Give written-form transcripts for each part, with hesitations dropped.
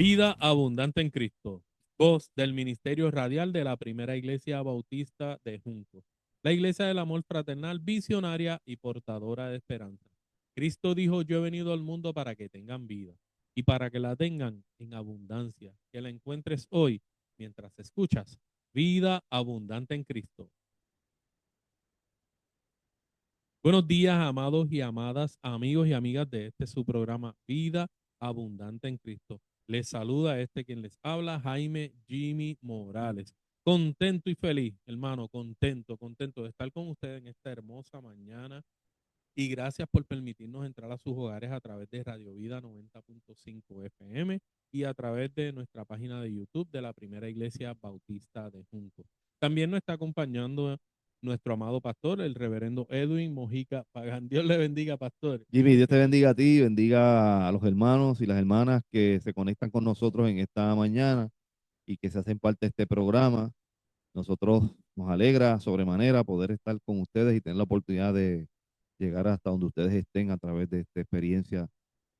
Vida abundante en Cristo. Voz del Ministerio Radial de la Primera Iglesia Bautista de Junco. La Iglesia del Amor Fraternal, visionaria y portadora de esperanza. Cristo dijo, yo he venido al mundo para que tengan vida y para que la tengan en abundancia. Que la encuentres hoy mientras escuchas Vida abundante en Cristo. Buenos días, amados y amadas, amigos y amigas de este su programa Vida Abundante en Cristo. Les saluda quien les habla, Jaime Jimmy Morales. Contento y feliz, hermano, contento de estar con ustedes en esta hermosa mañana. Y gracias por permitirnos entrar a sus hogares a través de Radio Vida 90.5 FM y a través de nuestra página de YouTube de la Primera Iglesia Bautista de Junco. También nos está acompañando nuestro amado pastor, el reverendo Edwin Mojica Pagán. Dios le bendiga, pastor. Jimmy, Dios te bendiga a ti, bendiga a los hermanos y las hermanas que se conectan con nosotros en esta mañana y que se hacen parte de este programa. Nosotros nos alegra sobremanera poder estar con ustedes y tener la oportunidad de llegar hasta donde ustedes estén a través de esta experiencia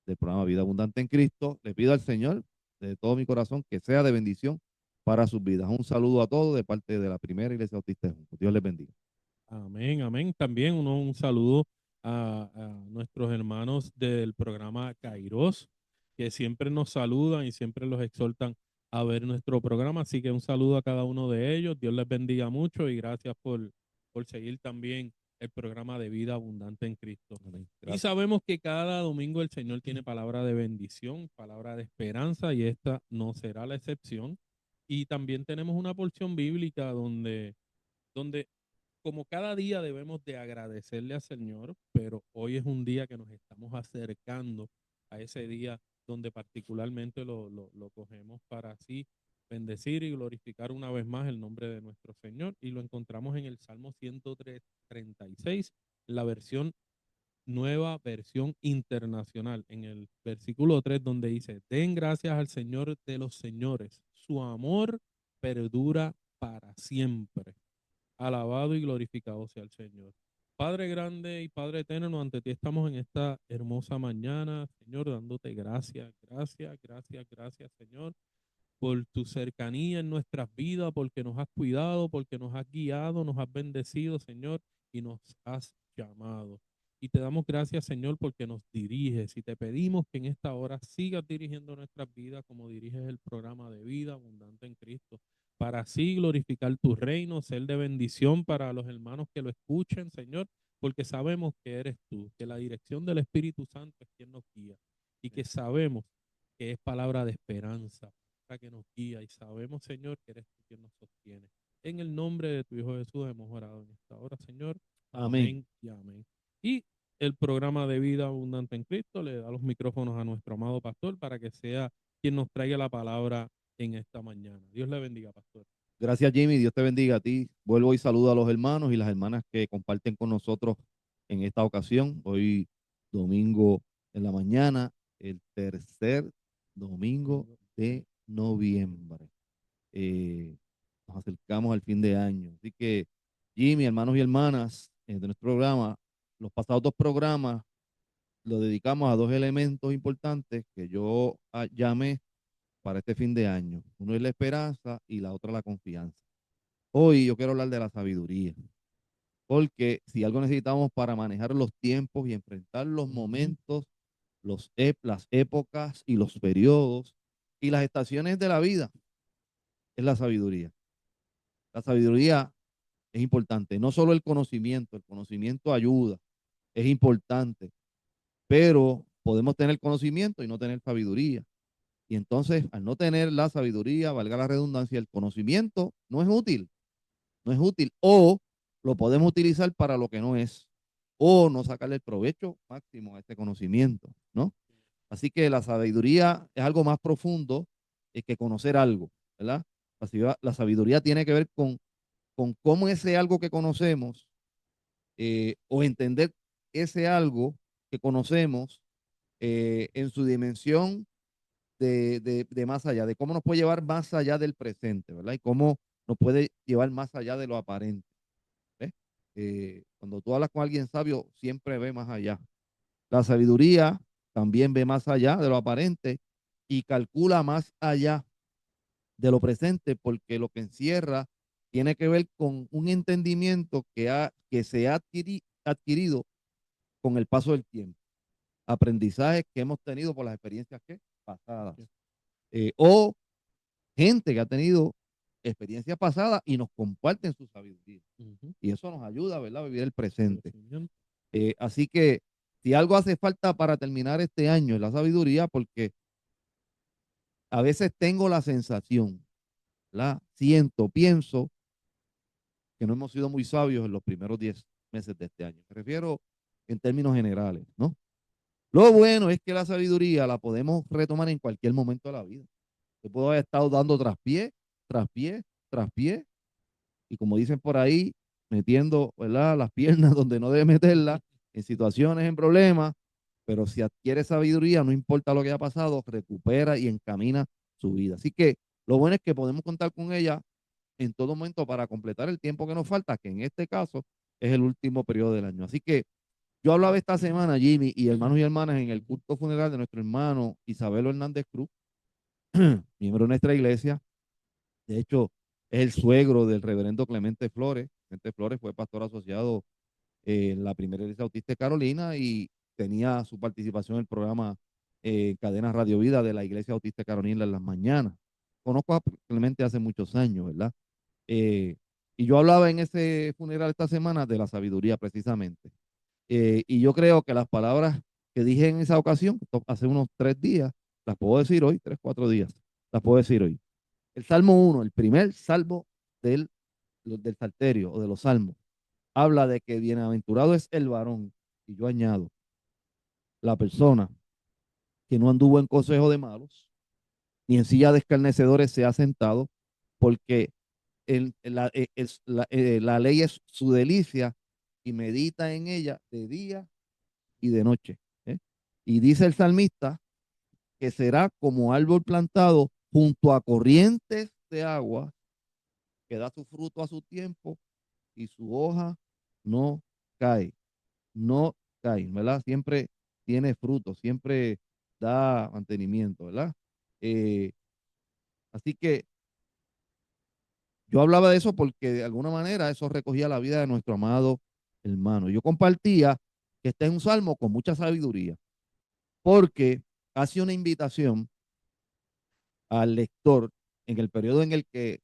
del programa Vida Abundante en Cristo. Le pido al Señor de todo mi corazón que sea de bendición para sus vidas. Un saludo a todos de parte de la Primera Iglesia Bautista de Junco. Dios les bendiga. Amén, amén. También un saludo a nuestros hermanos del programa Kairos, que siempre nos saludan y siempre los exhortan a ver nuestro programa. Así que un saludo a cada uno de ellos. Dios les bendiga mucho y gracias por seguir también el programa de Vida Abundante en Cristo. Amén. Y Gracias. sabemos que cada domingo el Señor tiene palabra de bendición, palabra de esperanza, y esta no será la excepción. Y también tenemos una porción bíblica donde como cada día debemos de agradecerle al Señor, pero hoy es un día que nos estamos acercando a ese día donde particularmente lo cogemos para así bendecir y glorificar una vez más el nombre de nuestro Señor, y lo encontramos en el Salmo 136, la versión nueva versión internacional, en el versículo 3 donde dice, den gracias al Señor de los señores, su amor perdura para siempre. Alabado y glorificado sea el Señor. Padre grande y Padre eterno, ante ti estamos en esta hermosa mañana, Señor, dándote gracias, gracias, gracias, gracias, Señor, por tu cercanía en nuestras vidas, porque nos has cuidado, porque nos has guiado, nos has bendecido, Señor, y nos has llamado. Y te damos gracias, Señor, porque nos diriges, y te pedimos que en esta hora sigas dirigiendo nuestras vidas como diriges el programa de Vida Abundante en Cristo, para así glorificar tu reino, ser de bendición para los hermanos que lo escuchen, Señor, porque sabemos que eres tú, que la dirección del Espíritu Santo es quien nos guía, y que sabemos que es palabra de esperanza que nos guía, y sabemos, Señor, que eres tú quien nos sostiene. En el nombre de tu Hijo Jesús hemos orado en esta hora, Señor. Amén. Amén y amén. Y el programa de Vida Abundante en Cristo le da los micrófonos a nuestro amado pastor para que sea quien nos traiga la palabra en esta mañana. Dios le bendiga, pastor. Gracias, Jimmy. Dios te bendiga a ti. Vuelvo y saludo a los hermanos y las hermanas que comparten con nosotros en esta ocasión. Hoy, domingo en la mañana, el tercer domingo de noviembre. Nos acercamos al fin de año. Así que, Jimmy, hermanos y hermanas, de nuestro programa, los pasados dos programas los dedicamos a dos elementos importantes que yo llamé para este fin de año. Uno es la esperanza y la otra la confianza. Hoy yo quiero hablar de la sabiduría, porque si algo necesitamos para manejar los tiempos y enfrentar los momentos, las épocas y los periodos y las estaciones de la vida, es la sabiduría. La sabiduría es importante, no solo el conocimiento ayuda, es importante, pero podemos tener conocimiento y no tener sabiduría. Y entonces, al no tener la sabiduría, valga la redundancia, el conocimiento no es útil, o lo podemos utilizar para lo que no es, o no sacarle el provecho máximo a este conocimiento, ¿no? Así que la sabiduría es algo más profundo que conocer algo, ¿verdad? La sabiduría tiene que ver con cómo ese algo que conocemos o entender ese algo que conocemos en su dimensión de más allá, de cómo nos puede llevar más allá del presente, ¿verdad? Y cómo nos puede llevar más allá de lo aparente. ¿Ves? Cuando tú hablas con alguien sabio, siempre ve más allá. La sabiduría también ve más allá de lo aparente y calcula más allá de lo presente, porque lo que encierra tiene que ver con un entendimiento que se ha adquirido con el paso del tiempo, aprendizajes que hemos tenido por las experiencias pasadas, o gente que ha tenido experiencias pasadas y nos comparten su sabiduría. Y eso nos ayuda, ¿verdad?, a vivir el presente. Así que si algo hace falta para terminar este año es la sabiduría, porque a veces tengo la sensación, siento, pienso que no hemos sido muy sabios en los primeros 10 meses de este año. Me refiero en términos generales, ¿no? Lo bueno es que la sabiduría la podemos retomar en cualquier momento de la vida. Yo puedo haber estado dando traspié, traspié, traspié, y como dicen por ahí, metiendo, ¿verdad?, las piernas donde no debe meterlas, en situaciones, en problemas, pero si adquiere sabiduría, no importa lo que haya pasado, recupera y encamina su vida. Así que lo bueno es que podemos contar con ella en todo momento para completar el tiempo que nos falta, que en este caso es el último periodo del año. Así que yo hablaba esta semana, Jimmy, y hermanos y hermanas, en el culto funeral de nuestro hermano Isabelo Hernández Cruz, miembro de nuestra iglesia. De hecho, es el suegro del reverendo Clemente Flores. Clemente Flores fue pastor asociado en la primera iglesia autista de Carolina y tenía su participación en el programa Cadena Radio Vida de la iglesia autista de Carolina en las mañanas. Conozco a Clemente hace muchos años, ¿verdad? Eh, y yo hablaba en ese funeral esta semana de la sabiduría precisamente. Y yo creo que las palabras que dije en esa ocasión, hace unos 3 días, las puedo decir hoy, 3, 4 días, las puedo decir hoy. El Salmo 1, el primer salmo del Salterio o de los Salmos, habla de que bienaventurado es el varón, y yo añado, la persona que no anduvo en consejo de malos, ni en silla de escarnecedores se ha sentado, porque la ley es su delicia y medita en ella de día y de noche. ¿eh? Y dice el salmista que será como árbol plantado junto a corrientes de agua, que da su fruto a su tiempo y su hoja no cae, no cae, ¿verdad? Siempre tiene fruto, siempre da mantenimiento, ¿verdad? Eh, así que yo hablaba de eso porque de alguna manera eso recogía la vida de nuestro amado hermano. Yo compartía que este es un salmo con mucha sabiduría, porque hace una invitación al lector en el periodo en el que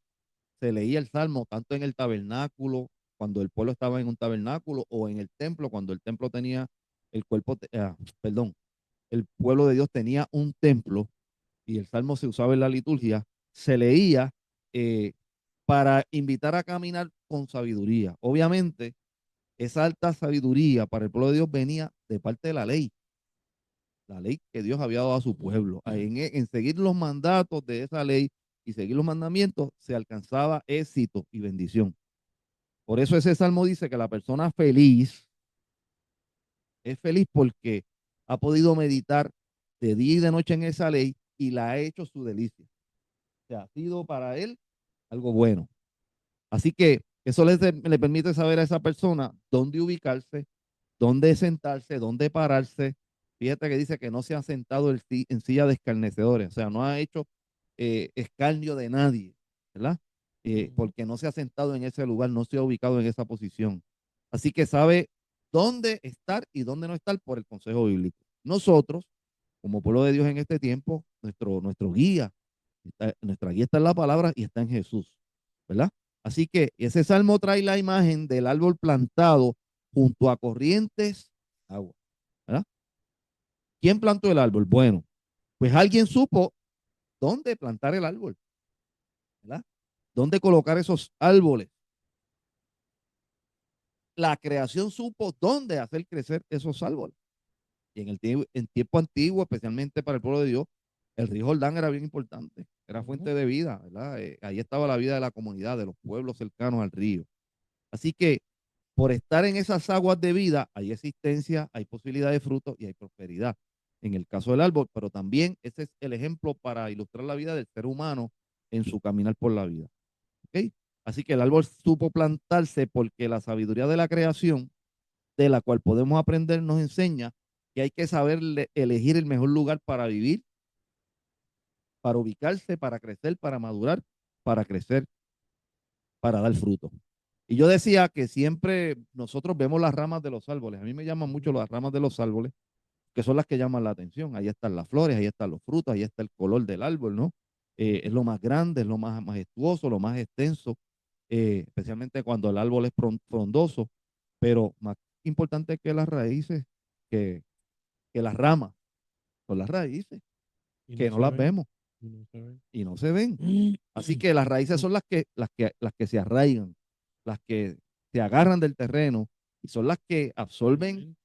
se leía el salmo, tanto en el tabernáculo, cuando el pueblo estaba en un tabernáculo, o en el templo, cuando el templo tenía el cuerpo, perdón, el pueblo de Dios tenía un templo y el salmo se usaba en la liturgia, se leía eh, para invitar a caminar con sabiduría. Obviamente, esa alta sabiduría para el pueblo de Dios venía de parte de la ley que Dios había dado a su pueblo. En seguir los mandatos de esa ley y seguir los mandamientos se alcanzaba éxito y bendición. Por eso ese salmo dice que la persona feliz es feliz porque ha podido meditar de día y de noche en esa ley y la ha hecho su delicia. O sea, ha sido para él algo bueno. Así que eso le permite saber a esa persona dónde ubicarse, dónde sentarse, dónde pararse. Fíjate que dice que no se ha sentado en silla de escarnecedores, o sea, no ha hecho escarnio de nadie, ¿verdad? Porque no se ha sentado en ese lugar, no se ha ubicado en esa posición. Así que sabe dónde estar y dónde no estar por el consejo bíblico. Nosotros, como pueblo de Dios en este tiempo, nuestro guía, nuestra guía está en la palabra y está en Jesús, ¿verdad? Así que ese salmo trae la imagen del árbol plantado junto a corrientes de agua, ¿verdad? ¿Quién plantó el árbol? Bueno, pues alguien supo dónde plantar el árbol, ¿verdad? ¿Dónde colocar esos árboles? La creación supo dónde hacer crecer esos árboles. Y en tiempo antiguo, especialmente para el pueblo de Dios, el río Jordán era bien importante, era fuente de vida, ¿verdad? Ahí estaba la vida de la comunidad, de los pueblos cercanos al río. Así que por estar en esas aguas de vida, hay existencia, hay posibilidad de fruto y hay prosperidad. En el caso del árbol, pero también ese es el ejemplo para ilustrar la vida del ser humano en su caminar por la vida. ¿Okay? Así que el árbol supo plantarse porque la sabiduría de la creación, de la cual podemos aprender, nos enseña que hay que saber elegir el mejor lugar para vivir, para ubicarse, para crecer, para madurar, para crecer, para dar fruto. Y yo decía que siempre nosotros vemos las ramas de los árboles. A mí me llaman mucho las ramas de los árboles, que son las que llaman la atención. Ahí están las flores, ahí están los frutos, ahí está el color del árbol, ¿no? Es lo más grande, es lo más majestuoso, lo más extenso, especialmente cuando el árbol es frondoso, pero más importante que las raíces, que, que las ramas, son las raíces, Y que no no se las ven, vemos y no se ven. y no se ven. Así que las raíces son las que se arraigan, las que se agarran del terreno y son las que absorben,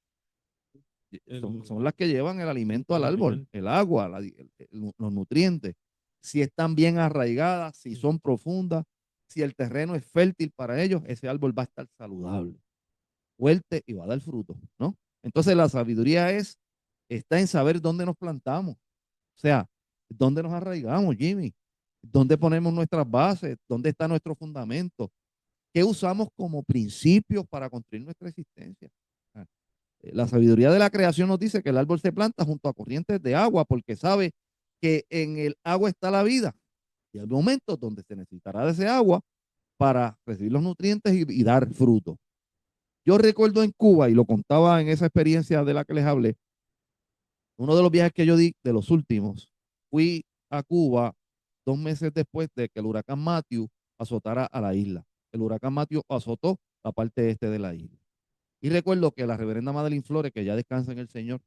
son las que llevan el alimento al El árbol, alimento. el agua, los nutrientes. Si están bien arraigadas, si son profundas, si el terreno es fértil para ellos, ese árbol va a estar saludable, fuerte y va a dar fruto, ¿no? Entonces la sabiduría está en saber dónde nos plantamos, o sea, dónde nos arraigamos, Jimmy, dónde ponemos nuestras bases, dónde está nuestro fundamento, qué usamos como principios para construir nuestra existencia. La sabiduría de la creación nos dice que el árbol se planta junto a corrientes de agua porque sabe que en el agua está la vida y hay momentos donde se necesitará de ese agua para recibir los nutrientes y dar fruto. Yo recuerdo en Cuba, y lo contaba en esa experiencia de la que les hablé, uno de los viajes que yo di, de los últimos, fui a Cuba 2 meses después de que el huracán Matthew azotara a la isla. El huracán Matthew azotó la parte este de la isla. Y recuerdo que la reverenda Madeline Flores, que ya descansa en el Señor,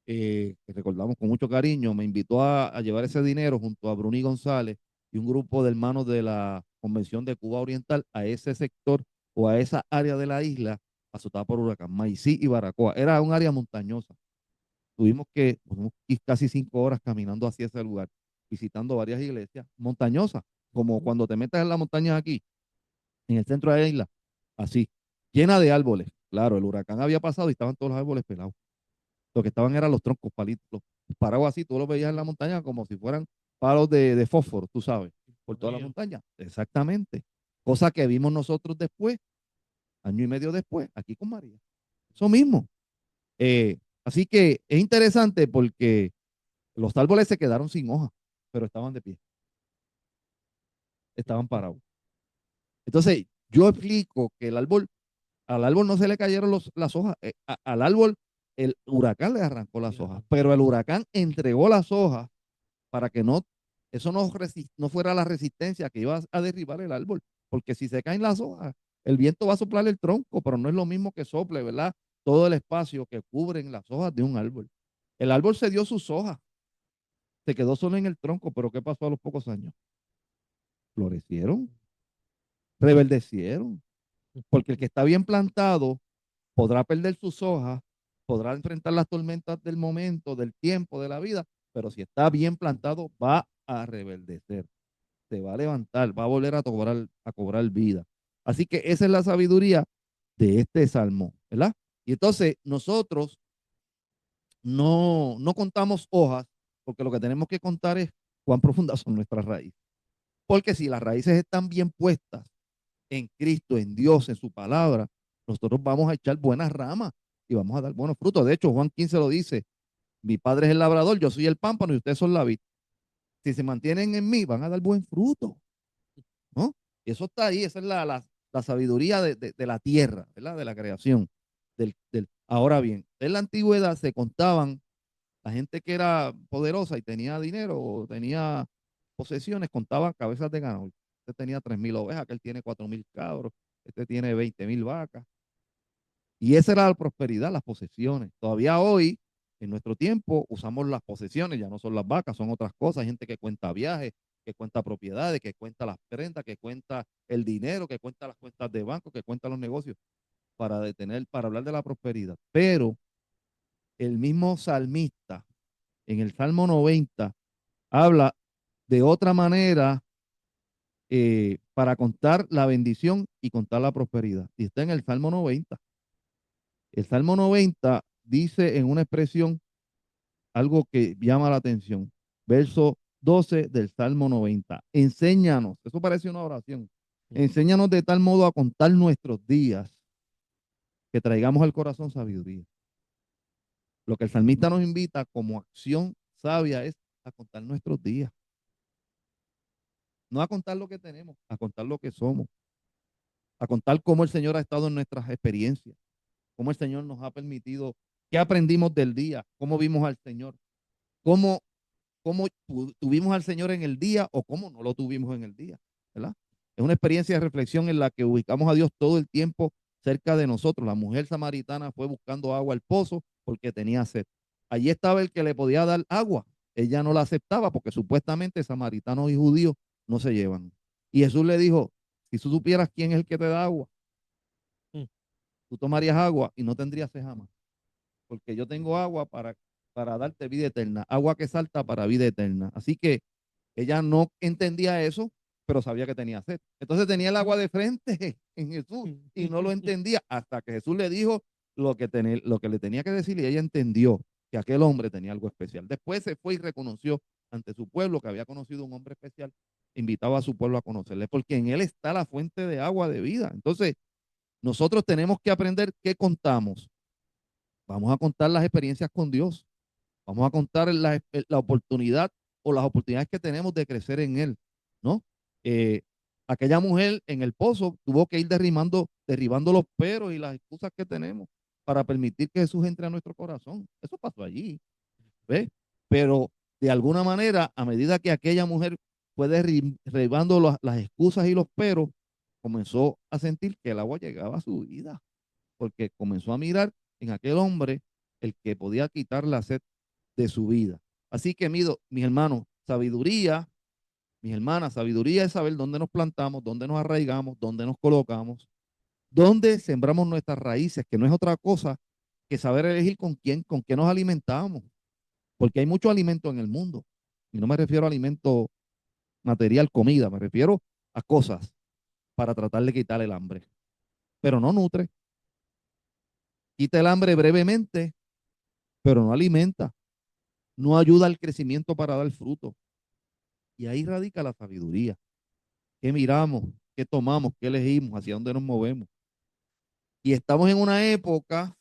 que recordamos con mucho cariño, me invitó a llevar ese dinero junto a Bruni González y un grupo de hermanos de la Convención de Cuba Oriental a ese sector o a esa área de la isla azotada por huracán, Maicí y Baracoa. Era un área montañosa. Tuvimos que ir casi 5 horas caminando hacia ese lugar, visitando varias iglesias montañosas, como cuando te metes en las montañas aquí, en el centro de la isla, así, llena de árboles. Claro, el huracán había pasado y estaban todos los árboles pelados. Lo que estaban eran los troncos, palitos, parados así, tú los veías en la montaña como si fueran palos de fósforo, tú sabes, por toda la María. montaña. Exactamente. Cosa que vimos nosotros después, año y medio después, aquí con María. Eso mismo. Así que es interesante porque los árboles se quedaron sin hojas, pero estaban de pie, estaban parados. Entonces, yo explico que al árbol no se le cayeron las hojas, al árbol el huracán le arrancó las hojas, pero el huracán entregó las hojas para que eso no fuera la resistencia que iba a derribar el árbol, porque si se caen las hojas, el viento va a soplar el tronco, pero no es lo mismo que sople, ¿verdad? Todo el espacio que cubren las hojas de un árbol. El árbol se dio sus hojas, se quedó solo en el tronco, pero ¿qué pasó a los pocos años? Florecieron, reverdecieron, porque el que está bien plantado podrá perder sus hojas, podrá enfrentar las tormentas del momento, del tiempo, de la vida, pero si está bien plantado, va a reverdecer, se va a levantar, va a volver a cobrar vida. Así que esa es la sabiduría de este salmo, ¿verdad? Y entonces nosotros no contamos hojas, porque lo que tenemos que contar es cuán profundas son nuestras raíces. Porque si las raíces están bien puestas en Cristo, en Dios, en su palabra, nosotros vamos a echar buenas ramas y vamos a dar buenos frutos. De hecho, Juan 15 lo dice, mi padre es el labrador, yo soy el pámpano y ustedes son la vid. Si se mantienen en mí, van a dar buen fruto, ¿no? Y eso está ahí, esa es la sabiduría de la tierra, ¿verdad? De la creación. Ahora bien, en la antigüedad se contaban la gente que era poderosa y tenía dinero o tenía posesiones, contaba cabezas de ganado. Este tenía 3.000 ovejas, aquel tiene 4.000 cabros, este tiene 20.000 vacas. Y esa era la prosperidad, las posesiones. Todavía hoy, en nuestro tiempo, usamos las posesiones, ya no son las vacas, son otras cosas. Hay gente que cuenta viajes, que cuenta propiedades, que cuenta las prendas, que cuenta el dinero, que cuenta las cuentas de banco, que cuenta los negocios para hablar de la prosperidad. Pero el mismo salmista en el Salmo 90 habla de otra manera para contar la bendición y contar la prosperidad. Y está en el Salmo 90. El Salmo 90 dice en una expresión algo que llama la atención. Verso 12 del Salmo 90. Enséñanos, eso parece una oración. Enséñanos de tal modo a contar nuestros días que traigamos al corazón sabiduría. Lo que el salmista nos invita como acción sabia es a contar nuestros días. No a contar lo que tenemos, a contar lo que somos, a contar cómo el Señor ha estado en nuestras experiencias, cómo el Señor nos ha permitido, qué aprendimos del día, cómo vimos al Señor, cómo, tuvimos al Señor en el día o cómo no lo tuvimos en el día, ¿verdad? Es una experiencia de reflexión en la que ubicamos a Dios todo el tiempo cerca de nosotros. La mujer samaritana fue buscando agua al pozo porque tenía sed. Allí estaba el que le podía dar agua. Ella no la aceptaba porque supuestamente samaritanos y judíos no se llevan. Y Jesús le dijo, si tú supieras quién es el que te da agua, Mm. tú tomarías agua y no tendrías sed jamás. Porque yo tengo agua para darte vida eterna, agua que salta para vida eterna. Así que ella no entendía eso, pero sabía que tenía sed. Entonces tenía el agua de frente en Jesús y no lo entendía hasta que Jesús le dijo lo que le tenía que decir y ella entendió que aquel hombre tenía algo especial. Después se fue y reconoció ante su pueblo que había conocido un hombre especial, invitaba a su pueblo a conocerle, porque en él está la fuente de agua de vida. Entonces, nosotros tenemos que aprender qué contamos. Vamos a contar las experiencias con Dios. Vamos a contar la oportunidad o las oportunidades que tenemos de crecer en Él, ¿no? Eh, aquella mujer en el pozo tuvo que ir derribando los peros y las excusas que tenemos para permitir que Jesús entre a nuestro corazón. Eso pasó allí, ¿ves? Pero de alguna manera, a medida que aquella mujer fue derribando las excusas y los peros, comenzó a sentir que el agua llegaba a su vida, porque comenzó a mirar en aquel hombre el que podía quitar la sed de su vida. Así que, mis hermanos, sabiduría, mis hermanas, sabiduría es saber dónde nos plantamos, dónde nos arraigamos, dónde nos colocamos, dónde sembramos nuestras raíces, que no es otra cosa que saber elegir con qué nos alimentamos, porque hay mucho alimento en el mundo. Y no me refiero a alimento material, comida, me refiero a cosas para tratar de quitar el hambre, pero no nutre. Quita el hambre brevemente, pero no alimenta, no ayuda al crecimiento para dar fruto. Y ahí radica la sabiduría. ¿Qué miramos? ¿Qué tomamos? ¿Qué elegimos? ¿Hacia dónde nos movemos? Y estamos en una época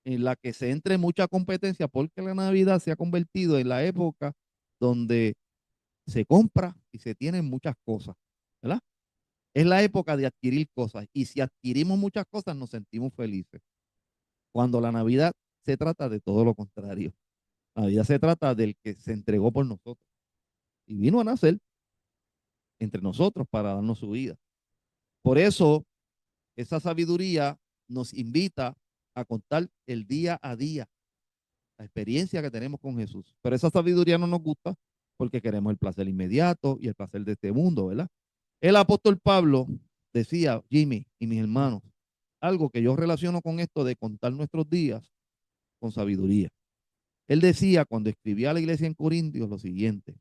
en la que se entre mucha competencia porque la Navidad se ha convertido en la época donde se compra y se tienen muchas cosas, ¿verdad? Es la época de adquirir cosas y si adquirimos muchas cosas nos sentimos felices. Cuando la Navidad se trata de todo lo contrario. La Navidad se trata del que se entregó por nosotros y vino a nacer entre nosotros para darnos su vida. Por eso, esa sabiduría nos invita a contar el día a día, la experiencia que tenemos con Jesús. Pero esa sabiduría no nos gusta porque queremos el placer inmediato y el placer de este mundo, ¿verdad? El apóstol Pablo decía, Jimmy y mis hermanos, algo que yo relaciono con esto de contar nuestros días con sabiduría. Él decía cuando escribía a la iglesia en Corintios lo siguiente.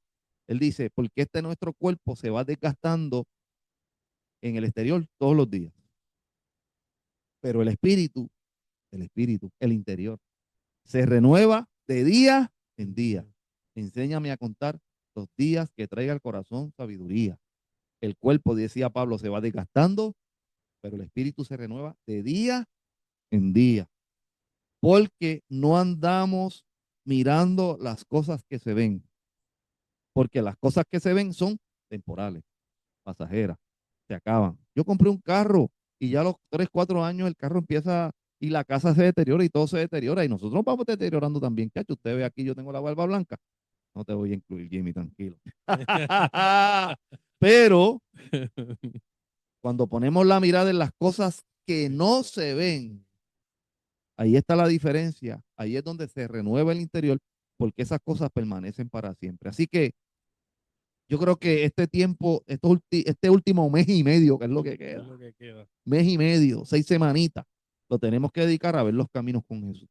Él dice, porque nuestro cuerpo se va desgastando en el exterior todos los días, pero el interior, se renueva de día en día. Enséñame a contar los días que traiga el corazón sabiduría. El cuerpo, decía Pablo, se va desgastando, pero el espíritu se renueva de día en día. Porque no andamos mirando las cosas que se ven, porque las cosas que se ven son temporales, pasajeras, se acaban. Yo compré un carro y ya a los 3, 4 años el carro empieza y la casa se deteriora y todo se deteriora y nosotros nos vamos deteriorando también. Chacho, usted ve aquí, yo tengo la barba blanca. No te voy a incluir, Jimmy, tranquilo. Pero cuando ponemos la mirada en las cosas que no se ven, ahí está la diferencia. Ahí es donde se renueva el interior porque esas cosas permanecen para siempre. Así que yo creo que este tiempo, este último mes y medio, que es lo que Es queda, lo que queda. mes y medio, 6 semanitas, lo tenemos que dedicar a ver los caminos con Jesús.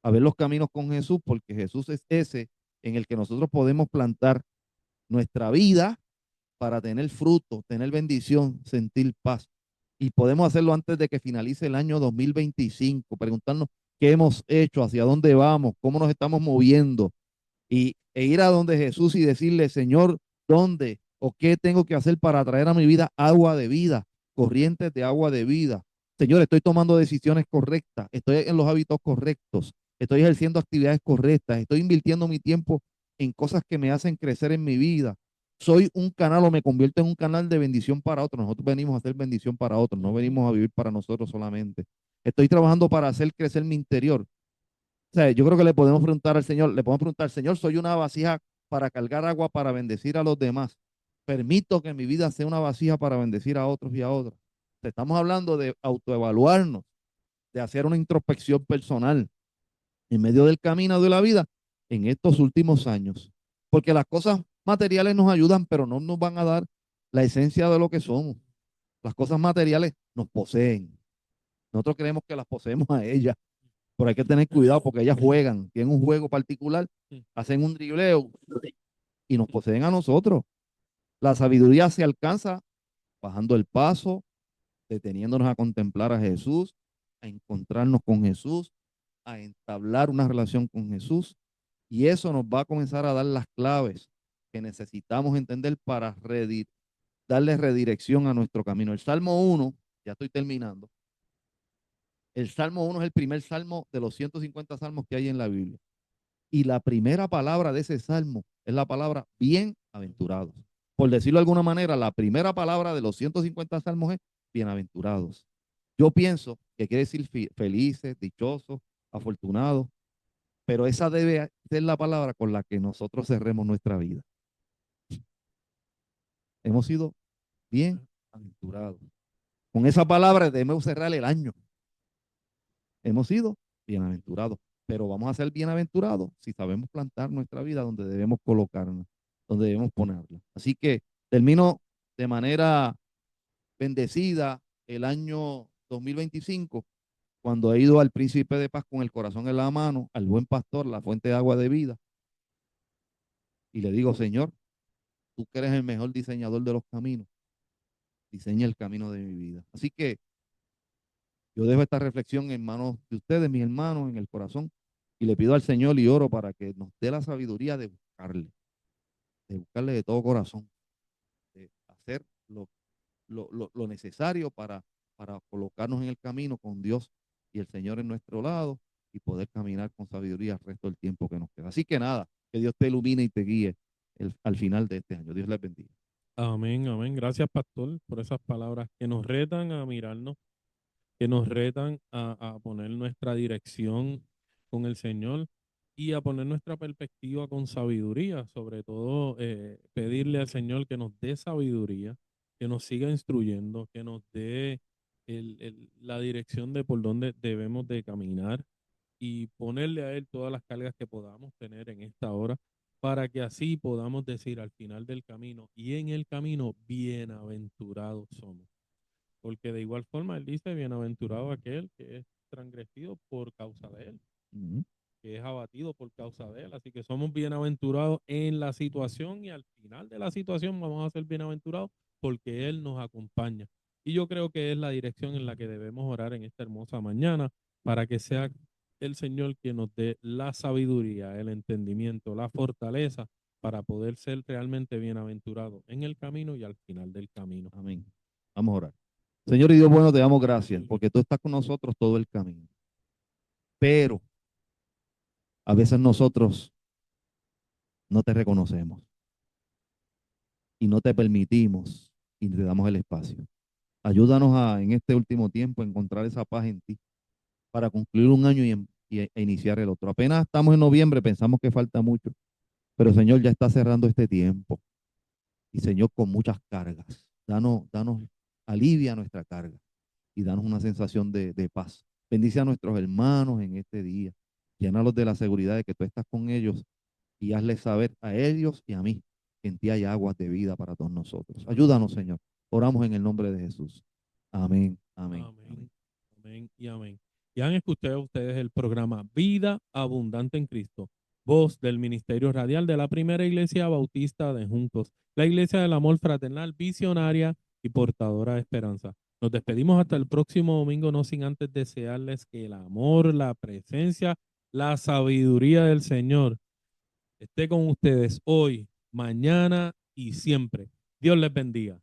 A ver los caminos con Jesús, porque Jesús es ese en el que nosotros podemos plantar nuestra vida para tener fruto, tener bendición, sentir paz. Y podemos hacerlo antes de que finalice el año 2025, preguntarnos qué hemos hecho, hacia dónde vamos, cómo nos estamos moviendo, e ir a donde Jesús y decirle, Señor, ¿dónde o qué tengo que hacer para traer a mi vida agua de vida, corrientes de agua de vida? Señor, estoy tomando decisiones correctas, estoy en los hábitos correctos, estoy ejerciendo actividades correctas, estoy invirtiendo mi tiempo en cosas que me hacen crecer en mi vida. soy un canal o me convierto en un canal de bendición para otros. Nosotros venimos a hacer bendición para otros, no venimos a vivir para nosotros solamente. Estoy trabajando para hacer crecer mi interior. O sea, yo creo que le podemos preguntar al Señor, le podemos preguntar, Señor, soy una vasija para cargar agua, para bendecir a los demás. Permito que mi vida sea una vasija para bendecir a otros y a otras. Estamos hablando de autoevaluarnos, de hacer una introspección personal en medio del camino de la vida en estos últimos años. Porque las cosas materiales nos ayudan, pero no nos van a dar la esencia de lo que somos. Las cosas materiales nos poseen. Nosotros creemos que las poseemos a ellas, pero hay que tener cuidado porque ellas juegan, tienen un juego particular, hacen un dribleo y nos poseen a nosotros. La sabiduría se alcanza bajando el paso, deteniéndonos a contemplar a Jesús, a encontrarnos con Jesús, a entablar una relación con Jesús. Y eso nos va a comenzar a dar las claves que necesitamos entender para darle redirección a nuestro camino. El Salmo 1, ya estoy terminando. El Salmo 1 es el primer salmo de los 150 salmos que hay en la Biblia. Y la primera palabra de ese salmo es la palabra bienaventurados. Por decirlo de alguna manera, la primera palabra de los 150 salmos es bienaventurados. Yo pienso que quiere decir felices, dichosos, afortunados, pero esa debe ser la palabra con la que nosotros cerremos nuestra vida. Hemos sido bienaventurados. Con esa palabra debemos cerrar el año. Hemos sido bienaventurados, pero vamos a ser bienaventurados si sabemos plantar nuestra vida donde debemos colocarnos, donde debemos ponerla. Así que termino de manera bendecida el año 2025 cuando he ido al príncipe de paz con el corazón en la mano, al buen pastor, la fuente de agua de vida, y le digo, Señor, tú que eres el mejor diseñador de los caminos, diseña el camino de mi vida. Así que yo dejo esta reflexión en manos de ustedes, mis hermanos, en el corazón, y le pido al Señor y oro para que nos dé la sabiduría de buscarle de todo corazón, de hacer lo necesario para colocarnos en el camino con Dios y el Señor en nuestro lado y poder caminar con sabiduría el resto del tiempo que nos queda. Así que nada, que Dios te ilumine y te guíe al final de este año. Dios les bendiga. Amén, amén. Gracias, pastor, por esas palabras que nos retan a mirarnos, que nos retan a poner nuestra dirección con el Señor y a poner nuestra perspectiva con sabiduría, sobre todo pedirle al Señor que nos dé sabiduría, que nos siga instruyendo, que nos dé la dirección de por dónde debemos de caminar y ponerle a Él todas las cargas que podamos tener en esta hora para que así podamos decir al final del camino y en el camino, bienaventurados somos. Porque de igual forma Él dice, bienaventurado aquel que es transgredido por causa de Él, que es abatido por causa de Él. Así que somos bienaventurados en la situación y al final de la situación vamos a ser bienaventurados porque Él nos acompaña. Y yo creo que es la dirección en la que debemos orar en esta hermosa mañana para que sea el Señor quien nos dé la sabiduría, el entendimiento, la fortaleza para poder ser realmente bienaventurados en el camino y al final del camino. Amén. Vamos a orar. Señor y Dios bueno, te damos gracias porque tú estás con nosotros todo el camino. Pero a veces nosotros no te reconocemos y no te permitimos y te damos el espacio. Ayúdanos en este último tiempo a encontrar esa paz en ti para concluir un año e iniciar el otro. Apenas estamos en noviembre, pensamos que falta mucho, pero Señor ya está cerrando este tiempo y Señor con muchas cargas. Danos, alivia nuestra carga y danos una sensación de paz. Bendice a nuestros hermanos en este día. Llénalos de la seguridad de que tú estás con ellos y hazles saber a ellos y a mí que en ti hay aguas de vida para todos nosotros. Ayúdanos, Señor. Oramos en el nombre de Jesús. Amén, amén, Amén, amén. amén y amén. Y han escuchado ustedes el programa Vida Abundante en Cristo, voz del Ministerio Radial de la Primera Iglesia Bautista de Juncos, la Iglesia del Amor Fraternal, visionaria y portadora de esperanza. Nos despedimos hasta el próximo domingo, no sin antes desearles que el amor, la presencia, la sabiduría del Señor esté con ustedes hoy, mañana y siempre. Dios les bendiga.